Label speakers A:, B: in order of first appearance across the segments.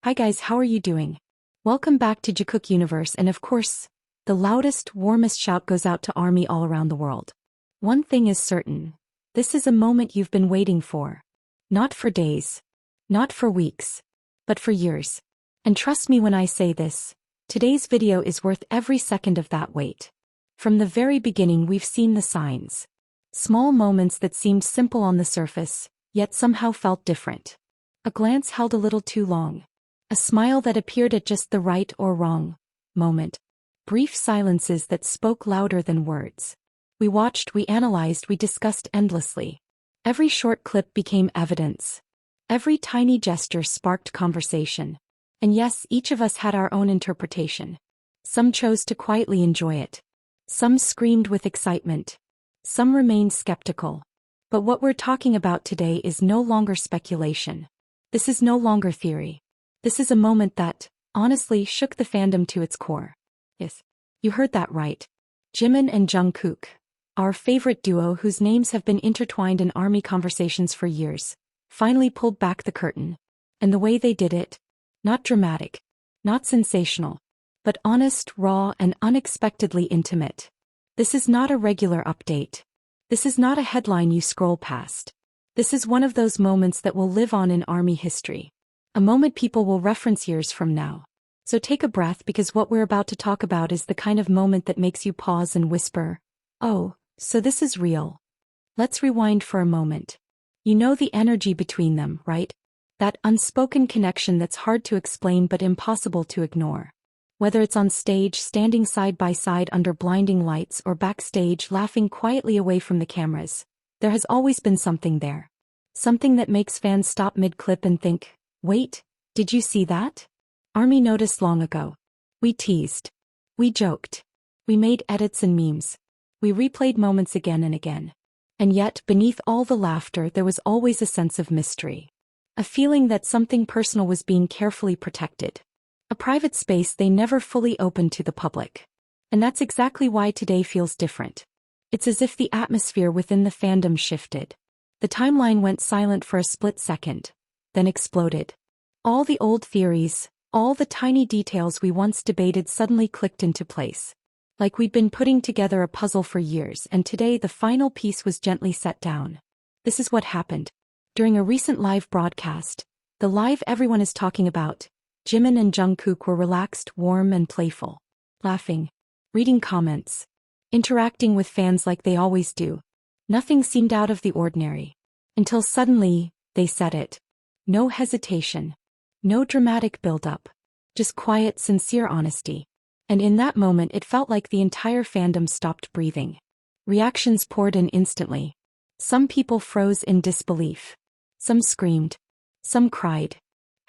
A: Hi guys, how are you doing? Welcome back to Jikook universe, and of course, the loudest, warmest shout goes out to ARMY all around the world. One thing is certain. This is a moment you've been waiting for. Not for days. Not for weeks. But for years. And trust me when I say this, today's video is worth every second of that wait. From the very beginning we've seen the signs. Small moments that seemed simple on the surface, yet somehow felt different. A glance held a little too long. A smile that appeared at just the right or wrong moment. Brief silences that spoke louder than words. We watched, we analyzed, we discussed endlessly. Every short clip became evidence. Every tiny gesture sparked conversation. And yes, each of us had our own interpretation. Some chose to quietly enjoy it. Some screamed with excitement. Some remained skeptical. But what we're talking about today is no longer speculation. This is no longer theory. This is a moment that, honestly, shook the fandom to its core. Yes, you heard that right. Jimin and Jungkook, our favorite duo whose names have been intertwined in ARMY conversations for years, finally pulled back the curtain. And the way they did it, not dramatic, not sensational, but honest, raw, and unexpectedly intimate. This is not a regular update. This is not a headline you scroll past. This is one of those moments that will live on in ARMY history. A moment people will reference years from now. So take a breath, because what we're about to talk about is the kind of moment that makes you pause and whisper, "Oh, so this is real." Let's rewind for a moment. You know the energy between them, right? That unspoken connection that's hard to explain but impossible to ignore. Whether it's on stage, standing side by side under blinding lights, or backstage laughing quietly away from the cameras, there has always been something there. Something that makes fans stop mid-clip and think, "Wait, did you see that?" ARMY noticed long ago. We teased. We joked. We made edits and memes. We replayed moments again and again. And yet, beneath all the laughter, there was always a sense of mystery. A feeling that something personal was being carefully protected. A private space they never fully opened to the public. And that's exactly why today feels different. It's as if the atmosphere within the fandom shifted. The timeline went silent for a split second, then exploded. All the old theories, all the tiny details we once debated suddenly clicked into place. Like we'd been putting together a puzzle for years, and today the final piece was gently set down. This is what happened. During a recent live broadcast, the live everyone is talking about, Jimin and Jungkook were relaxed, warm, and playful. Laughing. Reading comments. Interacting with fans like they always do. Nothing seemed out of the ordinary. Until suddenly, they said it. No hesitation. No dramatic build-up. Just quiet, sincere honesty. And in that moment it felt like the entire fandom stopped breathing. Reactions poured in instantly. Some people froze in disbelief. Some screamed. Some cried.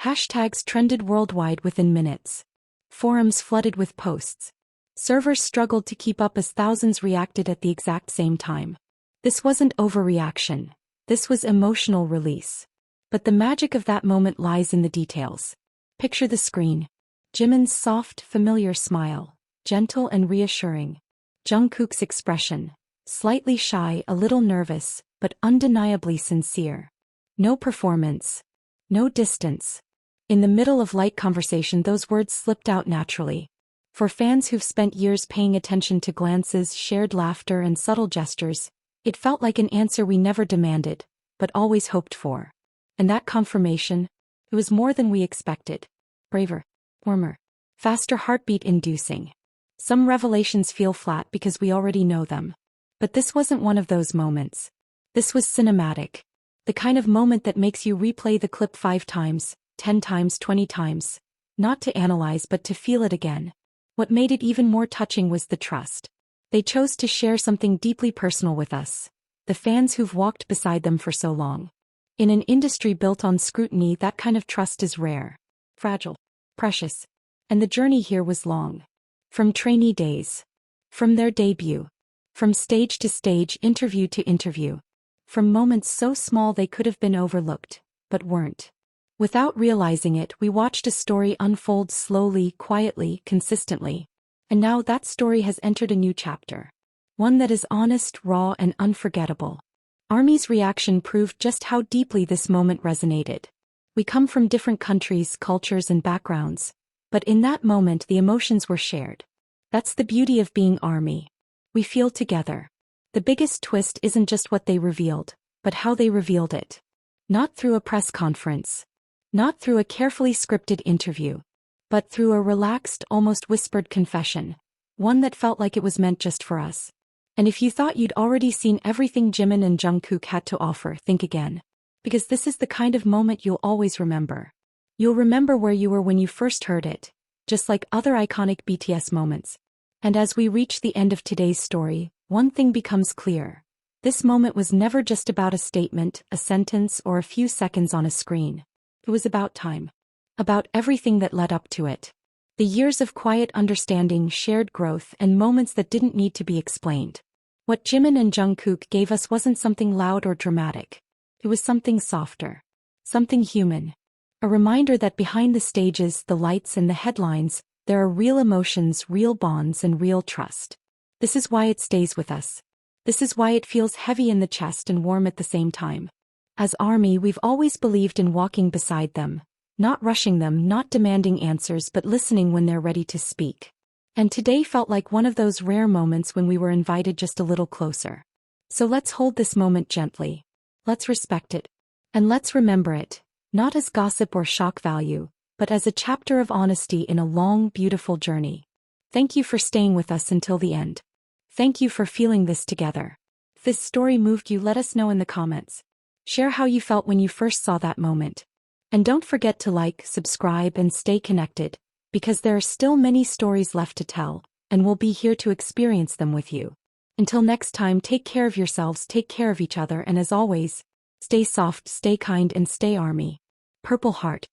A: Hashtags trended worldwide within minutes. Forums flooded with posts. Servers struggled to keep up as thousands reacted at the exact same time. This wasn't overreaction. This was emotional release. But the magic of that moment lies in the details. Picture the screen. Jimin's soft, familiar smile, gentle and reassuring. Jungkook's expression, slightly shy, a little nervous, but undeniably sincere. No performance. No distance. In the middle of light conversation, those words slipped out naturally. For fans who've spent years paying attention to glances, shared laughter, and subtle gestures, it felt like an answer we never demanded, but always hoped for. And that confirmation, it was more than we expected. Braver, warmer, faster, heartbeat-inducing. Some revelations feel flat because we already know them. But this wasn't one of those moments. This was cinematic. The kind of moment that makes you replay the clip 5 times, 10 times, 20 times. Not to analyze but to feel it again. What made it even more touching was the trust. They chose to share something deeply personal with us. The fans who've walked beside them for so long. In an industry built on scrutiny, that kind of trust is rare. Fragile. Precious. And the journey here was long. From trainee days. From their debut. From stage to stage, interview to interview. From moments so small they could have been overlooked, but weren't. Without realizing it, we watched a story unfold slowly, quietly, consistently. And now that story has entered a new chapter. One that is honest, raw, and unforgettable. ARMY's reaction proved just how deeply this moment resonated. We come from different countries, cultures, and backgrounds, but in that moment the emotions were shared. That's the beauty of being ARMY. We feel together. The biggest twist isn't just what they revealed, but how they revealed it. Not through a press conference. Not through a carefully scripted interview. But through a relaxed, almost whispered confession. One that felt like it was meant just for us. And if you thought you'd already seen everything Jimin and Jungkook had to offer, think again. Because this is the kind of moment you'll always remember. You'll remember where you were when you first heard it, just like other iconic BTS moments. And as we reach the end of today's story, one thing becomes clear. This moment was never just about a statement, a sentence, or a few seconds on a screen. It was about time. About everything that led up to it. The years of quiet understanding, shared growth, and moments that didn't need to be explained. What Jimin and Jungkook gave us wasn't something loud or dramatic. It was something softer. Something human. A reminder that behind the stages, the lights, and the headlines, there are real emotions, real bonds, and real trust. This is why it stays with us. This is why it feels heavy in the chest and warm at the same time. As ARMY, we've always believed in walking beside them. Not rushing them, not demanding answers, but listening when they're ready to speak. And today felt like one of those rare moments when we were invited just a little closer. So let's hold this moment gently. Let's respect it. And let's remember it, not as gossip or shock value, but as a chapter of honesty in a long, beautiful journey. Thank you for staying with us until the end. Thank you for feeling this together. If this story moved you, let us know in the comments. Share how you felt when you first saw that moment. And don't forget to like, subscribe, and stay connected, because there are still many stories left to tell, and we'll be here to experience them with you. Until next time, take care of yourselves, take care of each other, and as always, stay soft, stay kind, and stay ARMY. Purple Heart.